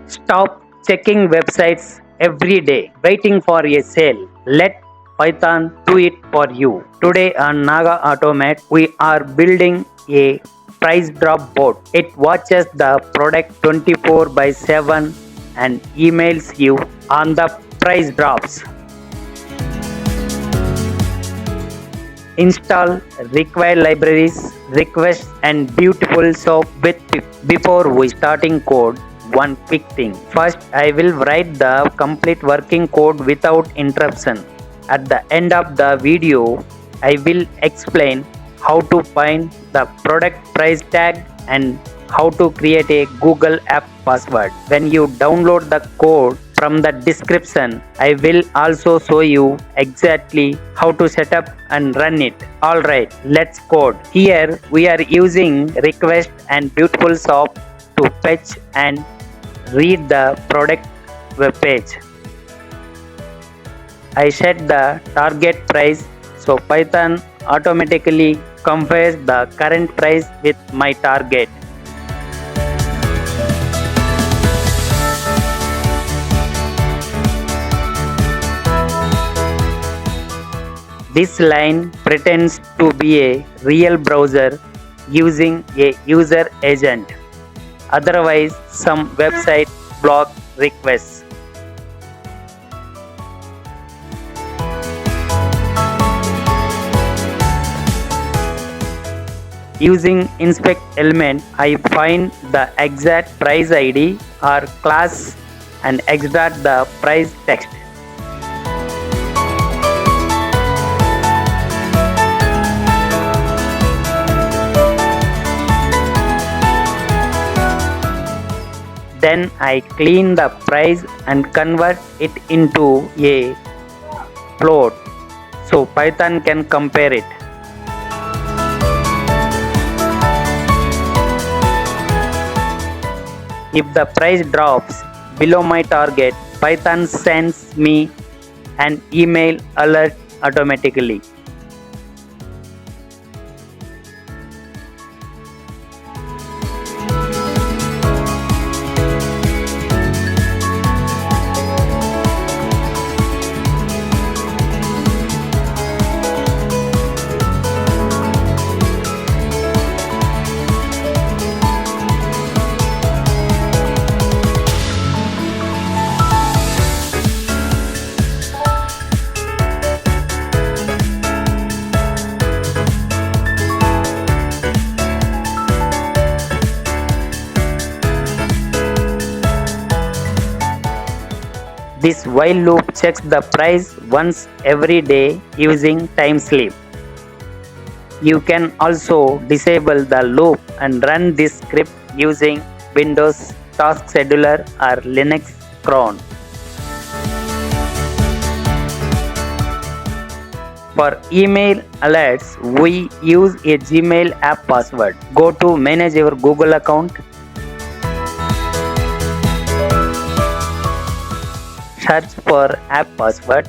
Stop checking websites every day, waiting for a sale. Let Python do it for you. Today on Naga Automates, we are building a price drop bot. It watches the product 24 by 7 and emails you on the price drops. Install required libraries, requests and BeautifulSoup before we starting code. One quick thing. First, I will write the complete working code without interruption. At the end of the video, I will explain how to find the product price tag and how to create a Google app password. When you download the code from the description, I will also show you exactly how to set up and run it. Alright, let's code. Here we are using request and BeautifulSoup to fetch and read the product web page. I set the target price so Python automatically compares the current price with my target. This line pretends to be a real browser using a user agent. Otherwise, some website block requests. Using inspect element, I find the exact price ID or class and extract the price text. Then I clean the price and convert it into a float so Python can compare it. If the price drops below my target, Python sends me an email alert automatically. This while loop checks the price once every day using time sleep. You can also disable the loop and run this script using Windows Task Scheduler or Linux cron. For email alerts, we use a Gmail app password. Go to manage your Google account. Search for app password.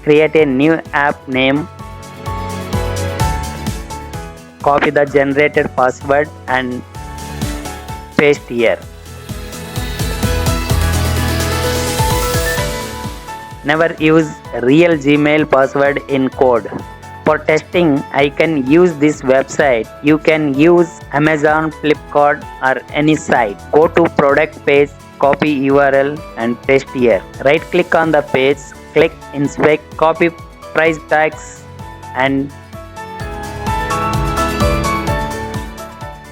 Create a new app name. Copy the generated password and paste here. Never use real Gmail password in code. For testing, I can use this website. You can use Amazon, Flipkart or any site. Go to product page, copy URL and paste here. Right click on the page, click inspect, copy price tags and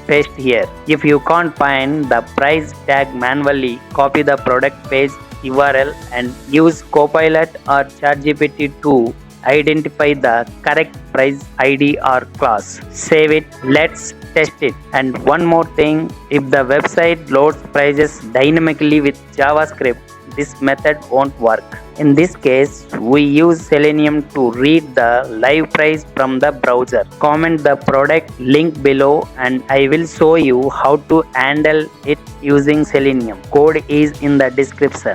paste here. If you can't find the price tag manually, copy the product page URL and use Copilot or ChatGPT to identify the correct price ID or class. Save it. Let's test it. And one more thing, if the website loads prices dynamically with JavaScript, this method won't work. In this case, we use Selenium to read the live price from the browser. Comment the product link below and I will show you how to handle it using Selenium. Code is in the description.